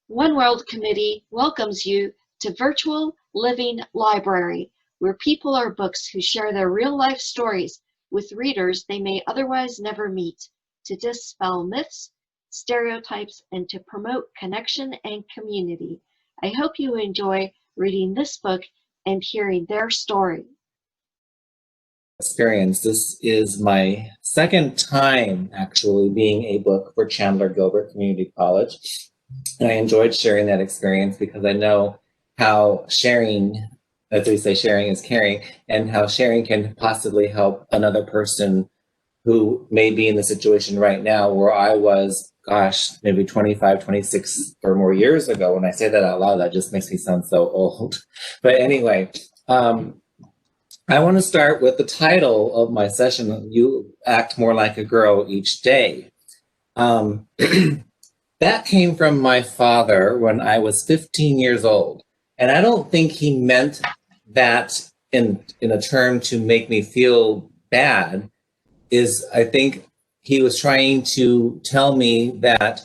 One World Committee welcomes you to Virtual Living Library, where people are books who share their real-life stories with readers they may otherwise never meet, to dispel myths, stereotypes, and to promote connection and community. I hope you enjoy reading this book and hearing their story. Experience. This is my second time actually being a book for Chandler Gilbert Community College. And I enjoyed sharing that experience because I know how sharing, as we say, sharing is caring, and how sharing can possibly help another person who may be in the situation right now where I was, gosh, maybe 25, 26 or more years ago. When I say that out loud, that just makes me sound so old. But anyway, I want to start with the title of my session, You Act More Like a Girl Each Day. That came from my father when I was 15 years old. And I don't think he meant that in a term to make me feel bad. I think he was trying to tell me that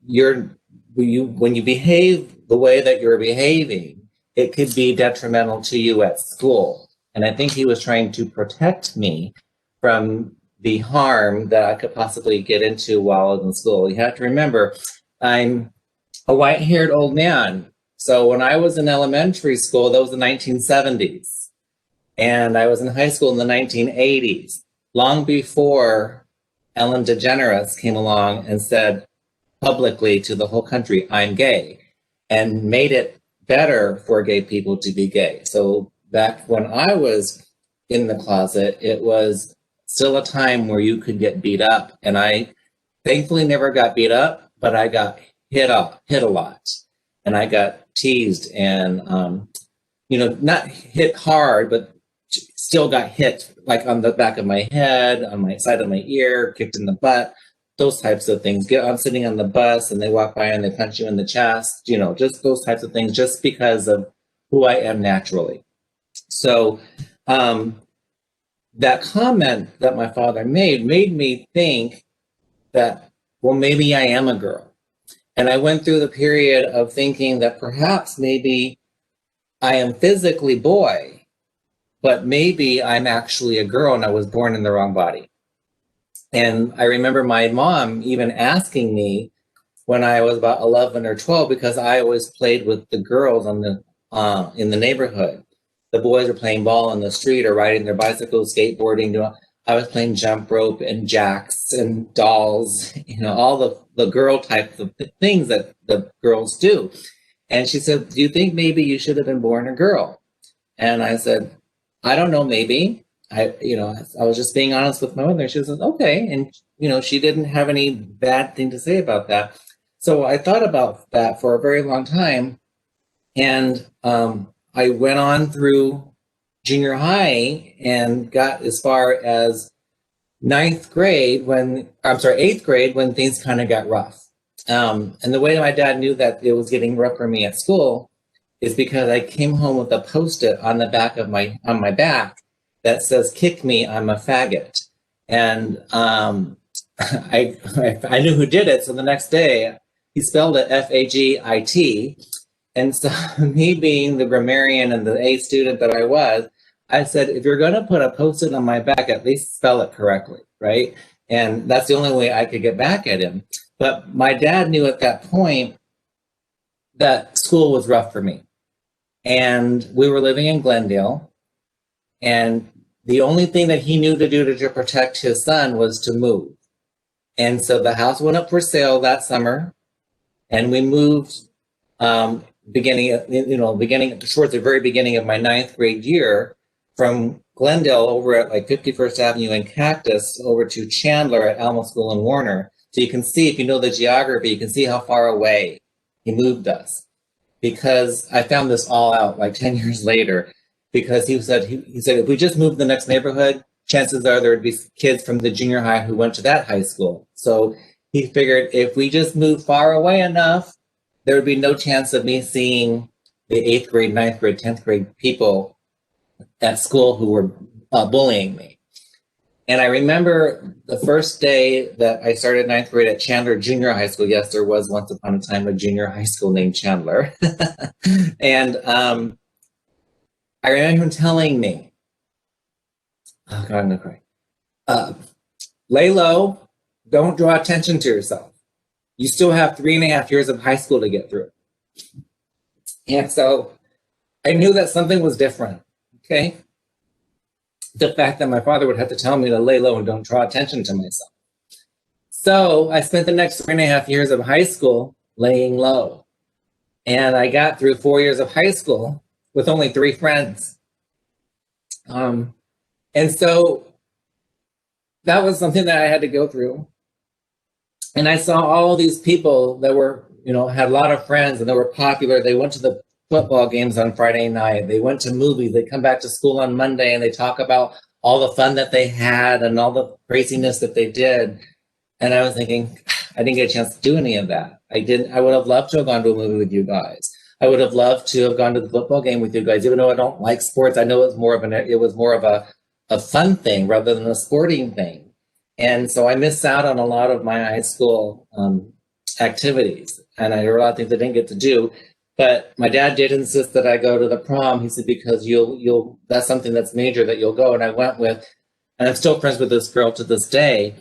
when you behave the way that you're behaving, it could be detrimental to you at school. And I think he was trying to protect me from the harm that I could possibly get into while I was in school. You have to remember, I'm a white-haired old man. So when I was in elementary school, that was the 1970s. And I was in high school in the 1980s, long before Ellen DeGeneres came along and said publicly to the whole country, I'm gay, and made it better for gay people to be gay. So back when I was in the closet, it was still a time where you could get beat up. And I thankfully never got beat up, but I got hit a lot. And I got teased and, not hit hard, but still got hit, like on the back of my head, on my side of my ear, kicked in the butt, those types of things. I'm sitting on the bus and they walk by and they punch you in the chest, just those types of things, just because of who I am naturally. So that comment that my father made me think that, well, maybe I am a girl. And I went through the period of thinking that perhaps maybe I am physically boy, but maybe I'm actually a girl and I was born in the wrong body. And I remember my mom even asking me when I was about 11 or 12, because I always played with the girls in the neighborhood. The boys are playing ball in the street or riding their bicycles, skateboarding. I was playing jump rope and jacks and dolls, all the girl types of things that the girls do. And she said, do you think maybe you should have been born a girl? And I said, I don't know, maybe. I was just being honest with my mother. She said, okay. And, she didn't have any bad thing to say about that. So I thought about that for a very long time. And I went on through junior high and got as far as eighth grade when things kind of got rough. And the way my dad knew that it was getting rough for me at school is because I came home with a Post-it on the back of on my back that says, kick me, I'm a faggot. And I knew who did it. So the next day he spelled it F-A-G-I-T. And so me being the grammarian and the A student that I was, I said, if you're going to put a Post-it on my back, at least spell it correctly, right? And that's the only way I could get back at him. But my dad knew at that point that school was rough for me. And we were living in Glendale. And the only thing that he knew to do to protect his son was to move. And so the house went up for sale that summer. And we moved towards the very beginning of my ninth grade year, from Glendale over at like 51st Avenue and Cactus over to Chandler at Alma School in Warner. So you can see, if you know the geography, you can see how far away he moved us. Because I found this all out like 10 years later, because he said, if we just moved to the next neighborhood, chances are there would be kids from the junior high who went to that high school. So he figured if we just moved far away enough, there would be no chance of me seeing the 8th grade, 9th grade, 10th grade people at school who were bullying me. And I remember the first day that I started ninth grade at Chandler Junior High School. Yes, there was once upon a time a junior high school named Chandler. And I remember him telling me, oh God, I'm gonna cry. Lay low, don't draw attention to yourself. You still have 3.5 years of high school to get through. And so I knew that something was different, okay? The fact that my father would have to tell me to lay low and don't draw attention to myself. So I spent the next 3.5 years of high school laying low. And I got through 4 years of high school with only 3 friends. And so that was something that I had to go through. And I saw all these people that were, had a lot of friends and they were popular. They went to the football games on Friday night. They went to movies. They come back to school on Monday and they talk about all the fun that they had and all the craziness that they did. And I was thinking, I didn't get a chance to do any of that. I would have loved to have gone to a movie with you guys. I would have loved to have gone to the football game with you guys, even though I don't like sports. I know it was more of a fun thing rather than a sporting thing. And so I missed out on a lot of my high school activities. And I did a lot of things I didn't get to do. But my dad did insist that I go to the prom. He said, because that's something that's major that you'll go. And I went with, and I'm still friends with this girl to this day,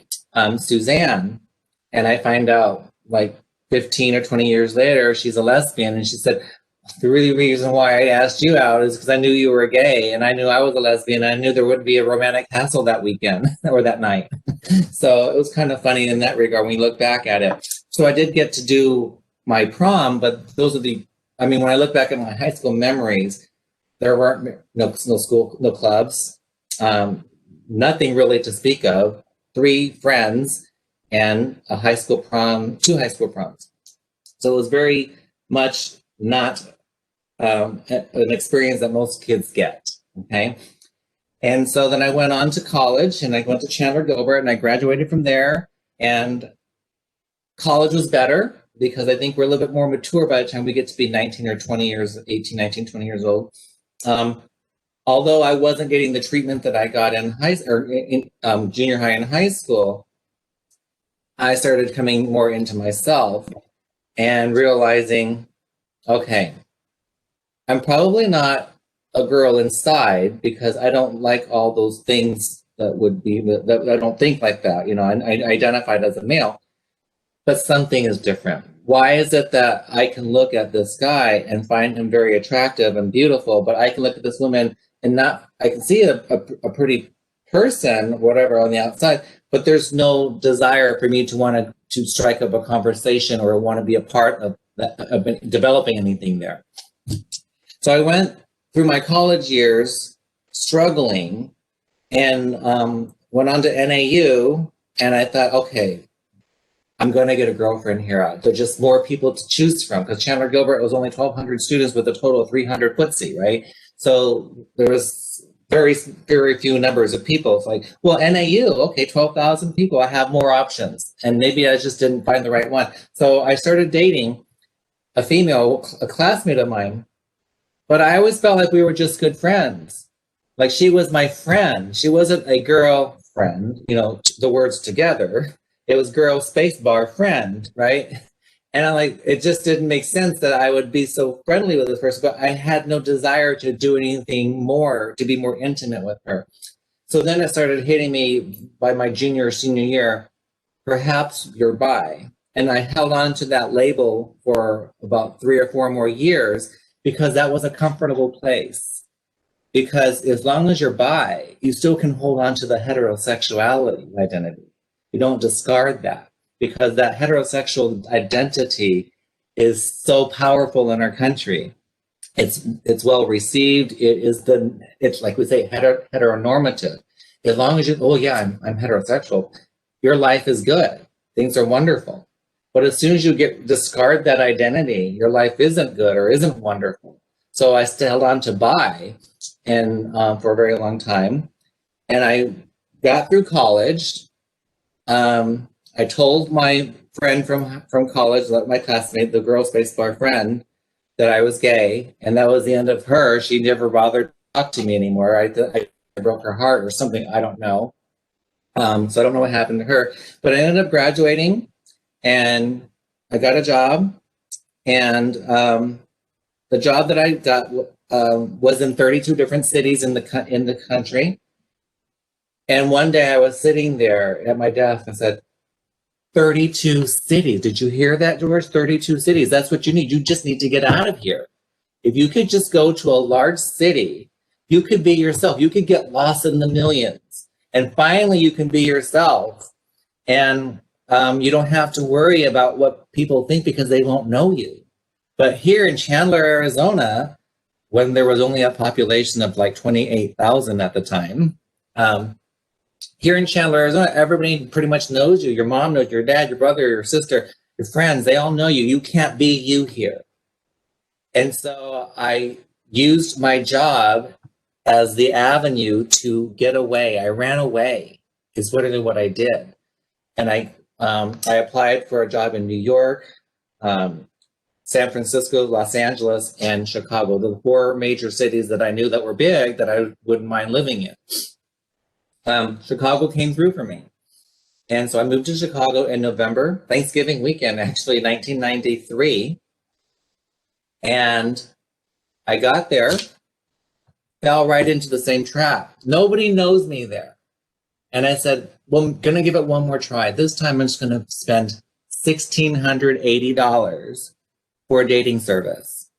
Suzanne. And I find out like 15 or 20 years later, she's a lesbian. And she said, the really reason why I asked you out is because I knew you were gay and I knew I was a lesbian. I knew there wouldn't be a romantic hassle that weekend or that night. So it was kind of funny in that regard when you look back at it. So I did get to do my prom, but when I look back at my high school memories, there weren't no school, no clubs, nothing really to speak of, 3 friends and a high school prom, 2 high school proms. So it was very much not an experience that most kids get, okay? And so then I went on to college and I went to Chandler Gilbert and I graduated from there, and college was better because I think we're a little bit more mature by the time we get to be 19 or 20 years, 18, 19, 20 years old. Although I wasn't getting the treatment that I got in junior high and high school, I started coming more into myself and realizing, okay, I'm probably not a girl inside because I don't like all those things that I don't think like that. I identified as a male, but something is different. Why is it that I can look at this guy and find him very attractive and beautiful, but I can look at this woman and I can see a pretty person, whatever, on the outside, but there's no desire for me to want to strike up a conversation or want to be a part of developing anything there. So I went through my college years struggling and went on to NAU, and I thought, okay, I'm going to get a girlfriend here. There's just more people to choose from because Chandler Gilbert was only 1,200 students with a total of 300 footsie, right? So there was very, very few numbers of people. It's like, well, NAU, okay, 12,000 people. I have more options. And maybe I just didn't find the right one. So I started dating a classmate of mine, but I always felt like we were just good friends. Like she was my friend. She wasn't a girlfriend, the words together. It was girl space bar friend, right? And I'm like, it just didn't make sense that I would be so friendly with this person, but I had no desire to do anything more, to be more intimate with her. So then it started hitting me by my junior or senior year, perhaps you're bi. And I held on to that label for about 3 or 4 more years because that was a comfortable place. Because as long as you're bi, you still can hold on to the heterosexuality identity. You don't discard that because that heterosexual identity is so powerful in our country. It's well received. It's like we say heteronormative. As long as I'm heterosexual, your life is good. Things are wonderful. But as soon as you discard that identity, your life isn't good or isn't wonderful. So I held on to bi and for a very long time. And I got through college. I told my friend from college, my classmate, the girl space bar friend, that I was gay, and that was the end of her. She never bothered to talk to me anymore. I broke her heart or something, I don't know. So I don't know what happened to her, but I ended up graduating and I got a job, and the job that I got was in 32 different cities in the country. And one day I was sitting there at my desk and said, 32 cities. Did you hear that, George? 32 cities. That's what you need. You just need to get out of here. If you could just go to a large city, you could be yourself. You could get lost in the millions. And finally, you can be yourself. And you don't have to worry about what people think because they won't know you. But here in Chandler, Arizona, when there was only a population of like 28,000 at the time, here in Chandler, Arizona, everybody pretty much knows you. Your mom knows your dad, your brother, your sister, your friends, they all know you. You can't be you here. And so I used my job as the avenue to get away. I ran away, is literally what I did. And I applied for a job in New York, San Francisco, Los Angeles, and Chicago, the 4 major cities that I knew that were big that I wouldn't mind living in. Chicago came through for me. And so I moved to Chicago in November, Thanksgiving weekend, actually, 1993. And I got there, fell right into the same trap. Nobody knows me there. And I said, well, I'm going to give it one more try. This time I'm just going to spend $1,680 for a dating service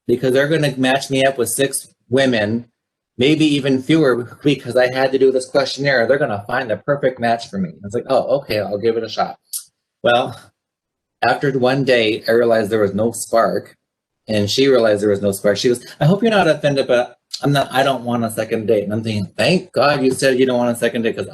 because they're going to match me up with 6 women, maybe even fewer, because I had to do this questionnaire. They're going to find the perfect match for me. I was like, oh, okay, I'll give it a shot. Well, after one day, I realized there was no spark, and she realized there was no spark. She goes, I hope you're not offended, but I don't want a second date. And I'm thinking, thank God you said you don't want a second date, because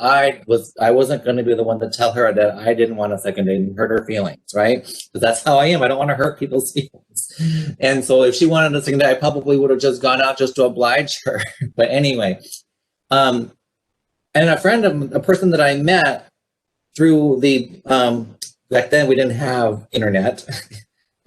I wasn't going to be the one to tell her that I didn't want a second date and hurt her feelings, right? Because that's how I am. I don't want to hurt people's feelings. And so if she wanted a second date, I probably would have just gone out just to oblige her. But anyway, and a person that I met through the, back then we didn't have internet.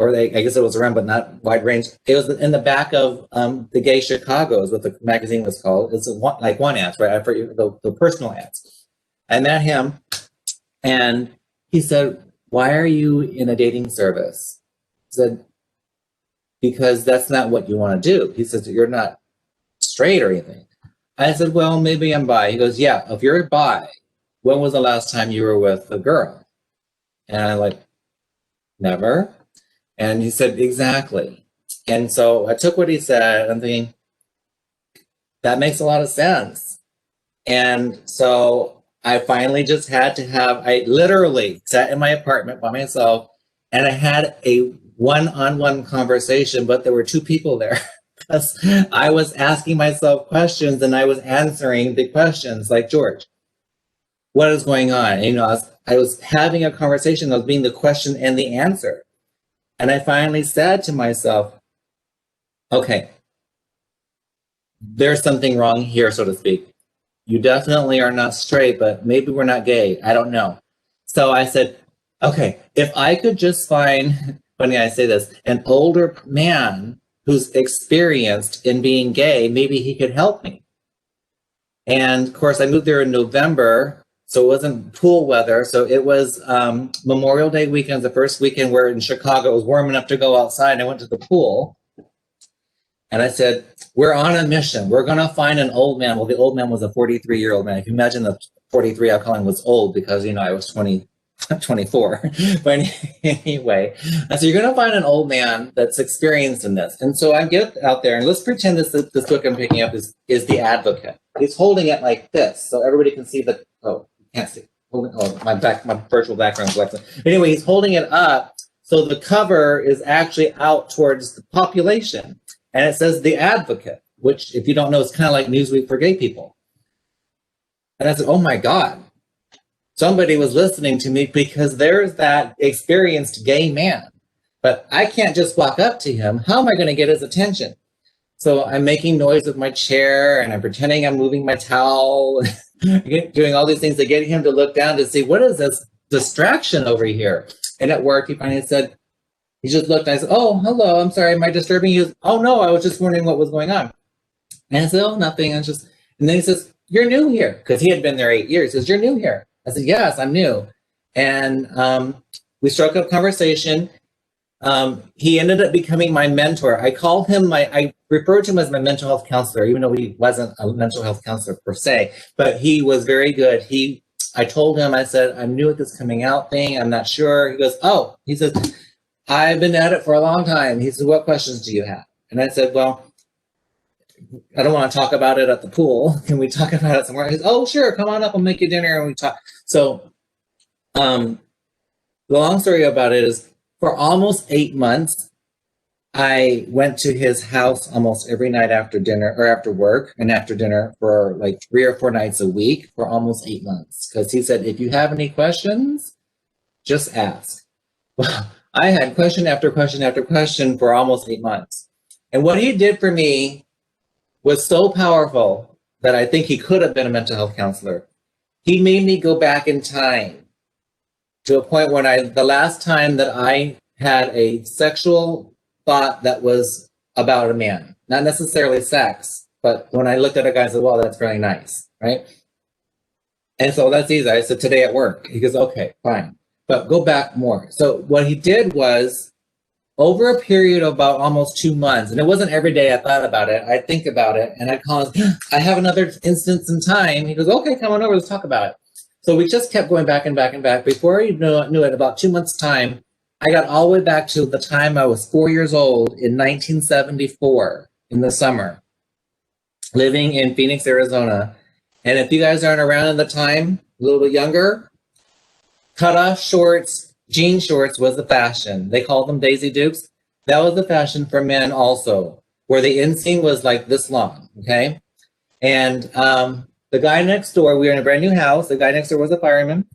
Or I guess it was around, but not wide range. It was in the back of the Gay Chicago, is what the magazine was called. It's like one ads, right? I forget the personal ads. I met him, and he said, "Why are you in a dating service?" I said, "Because that's not what you want to do." He says, "You're not straight or anything." I said, "Well, maybe I'm bi." He goes, "Yeah, if you're bi, when was the last time you were with a girl?" And I'm like, "Never." And he said, exactly. And so I took what he said, and I'm thinking, that makes a lot of sense. And so I finally just had to I literally sat in my apartment by myself, and I had a one-on-one conversation, but there were 2 people there. Because I was asking myself questions, and I was answering the questions, like, George, what is going on? And, I was having a conversation. I was being the question and the answer. And I finally said to myself, okay, there's something wrong here, so to speak. You definitely are not straight, but maybe we're not gay. I don't know. So I said, okay, if I could just find, funny I say this, an older man who's experienced in being gay, maybe he could help me. And of course, I moved there in November. So it wasn't pool weather. So it was Memorial Day weekend, the first weekend where in Chicago it was warm enough to go outside. I went to the pool, and I said, we're on a mission. We're going to find an old man. Well, the old man was a 43-year-old man. If you imagine the 43, I call him was old because, I was 24. But anyway, I said, you're going to find an old man that's experienced in this. And so I get out there, and let's pretend this book I'm picking up is The Advocate. He's holding it like this so everybody can see the, can't see. My virtual background is like that. Anyway, he's holding it up so the cover is actually out towards the population, and it says The Advocate, which, if you don't know, is kind of like Newsweek for gay people. And I said, oh my God, somebody was listening to me, because there's that experienced gay man, but I can't just walk up to him. How am I going to get his attention? So I'm making noise with my chair, and I'm pretending I'm moving my towel, doing all these things to get him to look down to see, what is this distraction over here? And at work, he finally said, he just looked, and I said, oh, hello, I'm sorry, am I disturbing you? Oh, no, I was just wondering what was going on. And I said, oh, nothing. And then he says, you're new here. Because he had been there 8 years. He says, you're new here. I said, yes, I'm new. And we struck up conversation. He ended up becoming my mentor. I called him I referred to him as my mental health counselor, even though he wasn't a mental health counselor per se, but he was very good. I told him, I said, I'm new at this coming out thing. I'm not sure. He goes, oh, he says, I've been at it for a long time. He said, what questions do you have? And I said, well, I don't want to talk about it at the pool. Can we talk about it somewhere? He says, oh, sure. Come on up. I'll make you dinner and we talk. So the long story about it is for almost 8 months, I went to his house almost every night after dinner or after work and after dinner for like 3 or 4 nights a week for almost 8 months. Because he said, if you have any questions, just ask. Well, I had question after question after question for almost 8 months. And what he did for me was so powerful that I think he could have been a mental health counselor. He made me go back in time to a point when the last time that I had a sexual thought that was about a man, not necessarily sex, but when I looked at a guy, I said, well, that's really nice, right? And so that's easy. I said, today at work. He goes, okay, fine, but go back more. So what he did was, over a period of about almost 2 months, and it wasn't every day I thought about it, I'd think about it, and I'd call him, I have another instance in time. He goes, okay, come on over, let's talk about it. So we just kept going back and back and back. Before you knew it, about 2 months' time, I got all the way back to the time I was 4 years old in 1974 in the summer, living in Phoenix, Arizona. And if you guys aren't around at the time, a little bit younger, cutoff shorts, jean shorts was the fashion. They called them Daisy Dukes. That was the fashion for men also, where the inseam was like this long, okay? And the guy next door, we were in a brand new house. The guy next door was a fireman.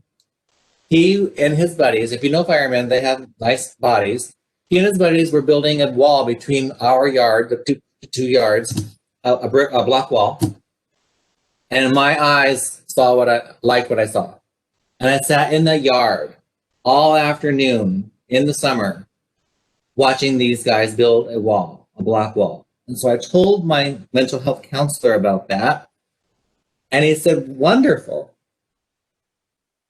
He and his buddies, if you know firemen, they have nice bodies. He and his buddies were building a wall between our yard, the two yards, a block wall. And my eyes saw what I saw. And I sat in the yard all afternoon in the summer, watching these guys build a wall, a block wall. And so I told my mental health counselor about that. And he said, wonderful.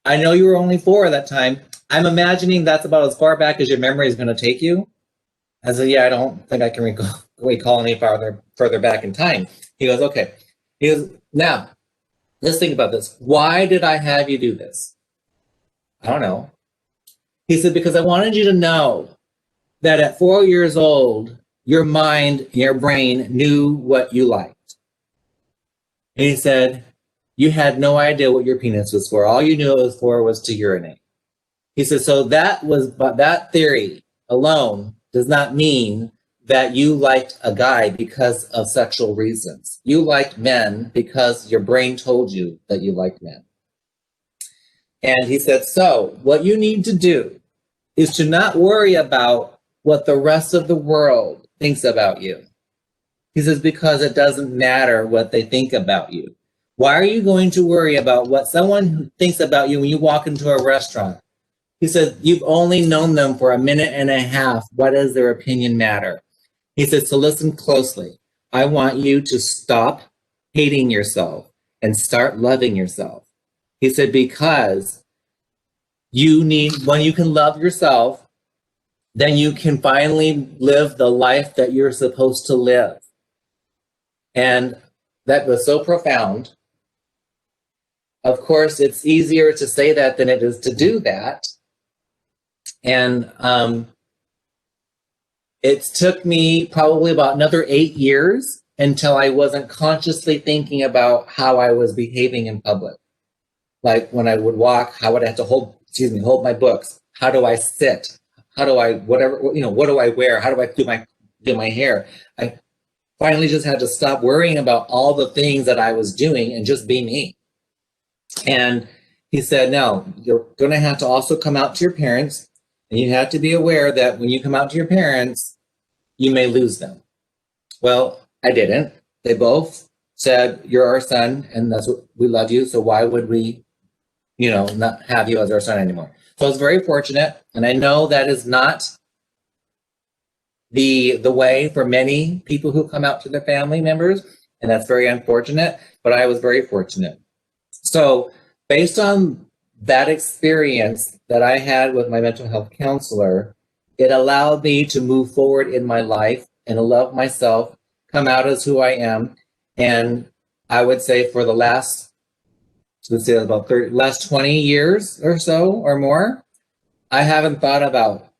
I know you were only 4 at that time. I'm imagining that's about as far back as your memory is going to take you. I said, yeah, I don't think I can recall any further back in time. He goes, okay. He goes, now, let's think about this. Why did I have you do this? I don't know. He said, because I wanted you to know that at 4 years old, your mind, your brain knew what you liked. And he said, you had no idea what your penis was for. All you knew it was for was to urinate. He said, so that theory alone does not mean that you liked a guy because of sexual reasons. You liked men because your brain told you that you liked men. And he said, so what you need to do is to not worry about what the rest of the world thinks about you. He says, because it doesn't matter what they think about you. Why are you going to worry about what someone thinks about you when you walk into a restaurant? He said, you've only known them for a minute and a half. What does their opinion matter? He said, so listen closely. I want you to stop hating yourself and start loving yourself. He said, because when you can love yourself, then you can finally live the life that you're supposed to live. And that was so profound. Of course, it's easier to say that than it is to do that. And it took me probably about another 8 years until I wasn't consciously thinking about how I was behaving in public. Like when I would walk, how would I have to hold my books? How do I sit? How do I, what do I wear? How do I do my hair? I finally just had to stop worrying about all the things that I was doing and just be me. And he said, no, you're going to have to also come out to your parents, and you have to be aware that when you come out to your parents, you may lose them. Well, I didn't. They both said, you're our son, and that's what we love you. So why would we, not have you as our son anymore? So I was very fortunate. And I know that is not the way for many people who come out to their family members. And that's very unfortunate, but I was very fortunate. So based on that experience that I had with my mental health counselor, it allowed me to move forward in my life and love myself, come out as who I am. And I would say for the last, let's say about last 20 years or so or more, I haven't thought about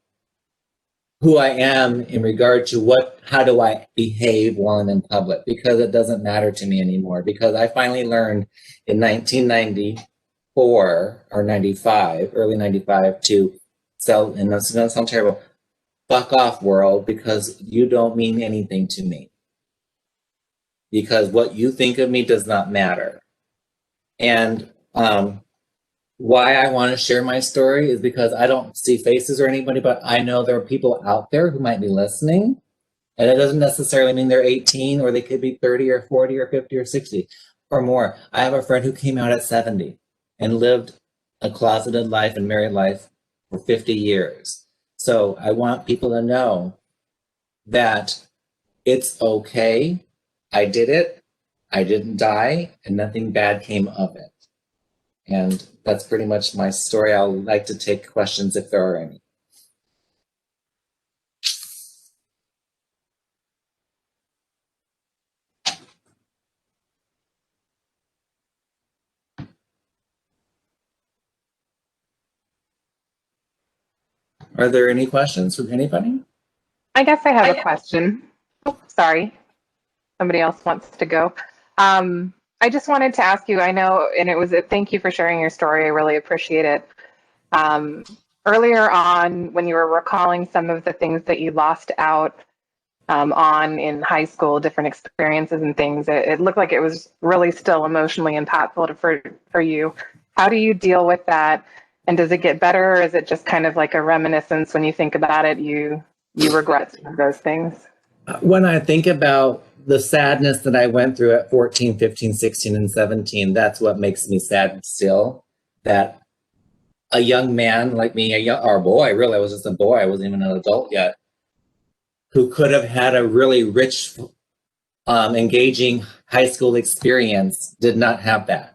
who I am in regard to how do I behave while I'm in public, because it doesn't matter to me anymore. Because I finally learned in 1994 or 95, early 95, to sell, and that's going to sound terrible, fuck off world, because you don't mean anything to me. Because what you think of me does not matter. And why I want to share my story is because I don't see faces or anybody, but I know there are people out there who might be listening. And it doesn't necessarily mean they're 18, or they could be 30 or 40 or 50 or 60 or more. I have a friend who came out at 70 and lived a closeted life and married life for 50 years. So I want people to know that it's okay. I did it. I didn't die, and nothing bad came of it. And that's pretty much my story. I'll like to take questions if there are any. Are there any questions from anybody? I guess I have a question. Oh, sorry. Somebody else wants to go. I just wanted to ask you, I know, and it was a thank you for sharing your story. I really appreciate it. Earlier on, when you were recalling some of the things that you lost out on in high school, different experiences and things, it looked like it was really still emotionally impactful for you. How do you deal with that? And does it get better, or is it just kind of like a reminiscence when you think about it, you regret some of those things? When I think about the sadness that I went through at 14, 15, 16, and 17, that's what makes me sad still. That a young man like me, or boy, really, I was just a boy, I wasn't even an adult yet, who could have had a really rich, engaging high school experience, did not have that.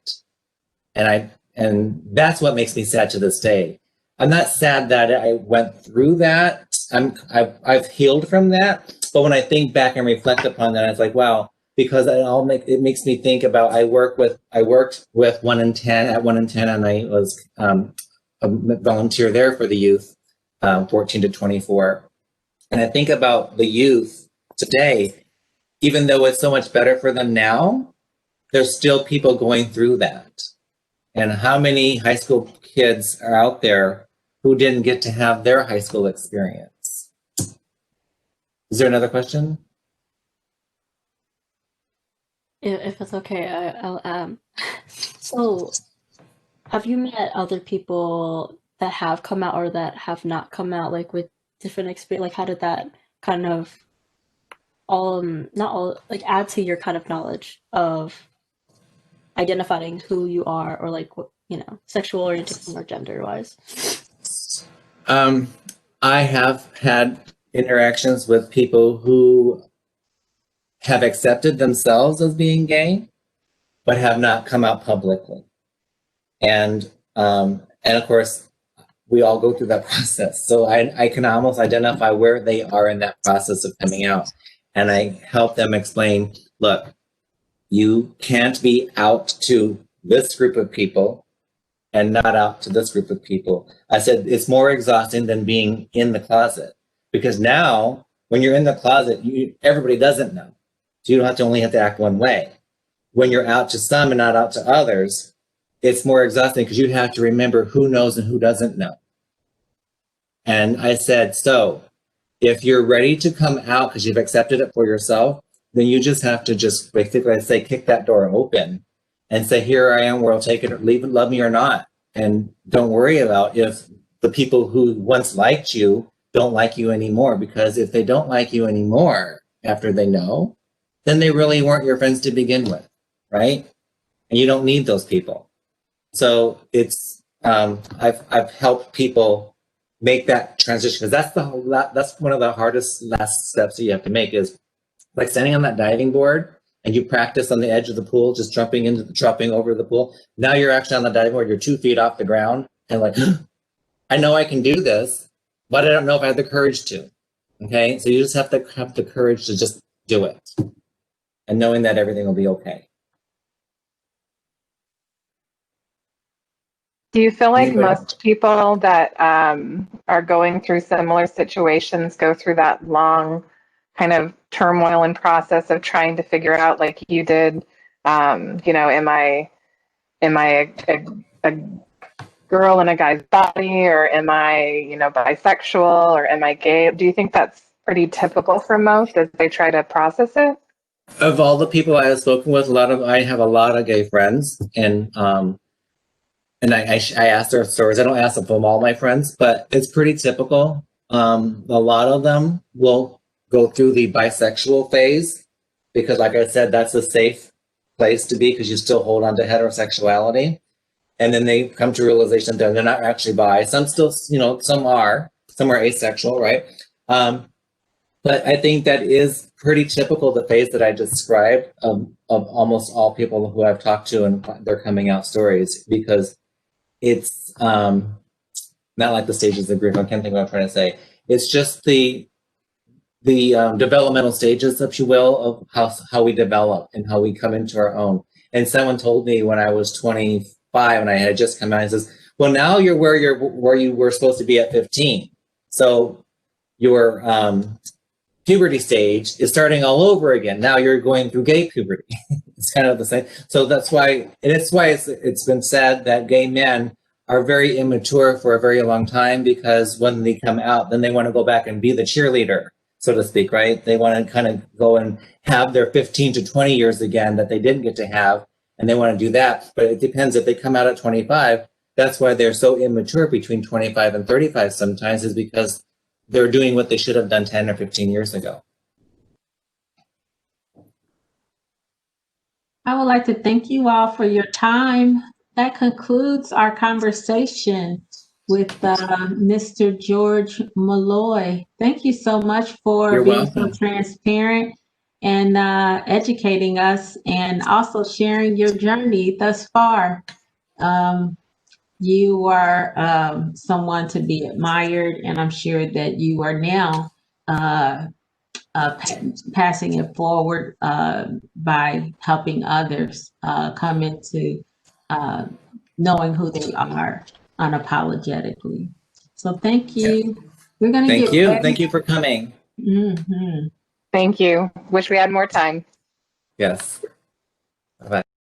And that's what makes me sad to this day. I'm not sad that I went through that. I've healed from that. But when I think back and reflect upon that, it's like, wow, because it makes me think about, I worked with 1 in 10 at 1 in 10, and I was a volunteer there for the youth, 14 to 24. And I think about the youth today, even though it's so much better for them now, there's still people going through that. And how many high school kids are out there who didn't get to have their high school experience? Is there another question? If it's okay, I'll so have you met other people that have come out or that have not come out, like with different experience? Like, how did that kind of not all, like, add to your kind of knowledge of identifying who you are, or like what, sexual orientation or gender wise? I have had interactions with people who have accepted themselves as being gay, but have not come out publicly. And of course, we all go through that process. So I can almost identify where they are in that process of coming out. And I help them explain, look, you can't be out to this group of people and not out to this group of people. I said, it's more exhausting than being in the closet, because now when you're in the closet, everybody doesn't know. So you don't only have to act one way. When you're out to some and not out to others, it's more exhausting because you have to remember who knows and who doesn't know. And I said, so if you're ready to come out because you've accepted it for yourself, then you just have to just basically say, kick that door open and say, here I am, world, take it or leave it, love me or not. And don't worry about if the people who once liked you don't like you anymore, because if they don't like you anymore after they know, then they really weren't your friends to begin with, right? And you don't need those people. So it's, I've helped people make that transition, because that's one of the hardest last steps that you have to make, is like standing on that diving board and you practice on the edge of the pool, just jumping over the pool. Now you're actually on the diving board, you're 2 feet off the ground, and like, I know I can do this, but I don't know if I have the courage to. Okay, so you just have to have the courage to just do it, and knowing that everything will be okay. Do you feel like Anybody? most people that are going through similar situations go through that long kind of turmoil and process of trying to figure out, like you did, am I a girl in a guy's body, or am I, bisexual, or am I gay? Do you think that's pretty typical for most as they try to process it? Of all the people I have spoken with, I have a lot of gay friends, and I ask their stories. I don't ask them from all my friends, but it's pretty typical. A lot of them will go through the bisexual phase because, like I said, that's a safe place to be because you still hold on to heterosexuality. And then they come to realization that they're not actually bi. Some still, some are asexual, right? But I think that is pretty typical, the phase that I described of almost all people who I've talked to and their coming out stories, because it's not like the stages of grief. I can't think of what I'm trying to say. It's just the developmental stages, if you will, of how we develop and how we come into our own. And someone told me when I was 25 and I had just come out, and says, "Well, now you're where you were supposed to be at 15. So your puberty stage is starting all over again. Now you're going through gay puberty." It's kind of the same. So that's why it's been said that gay men are very immature for a very long time, because when they come out, then they want to go back and be the cheerleader, so to speak, right? They want to kind of go and have their 15 to 20 years again that they didn't get to have, and they want to do that. But it depends. If they come out at 25, that's why they're so immature between 25 and 35 sometimes, is because they're doing what they should have done 10 or 15 years ago. I would like to thank you all for your time. That concludes our conversation with Mr. George Mulloy. Thank you so much for You're being welcome. so transparent and educating us, and also sharing your journey thus far. You are someone to be admired, and I'm sure that you are now passing it forward by helping others come into knowing who they are unapologetically. So thank you. We're going to Thank get you. ready. Thank you for coming. Mm-hmm. Thank you. Wish we had more time. Yes. Bye-bye.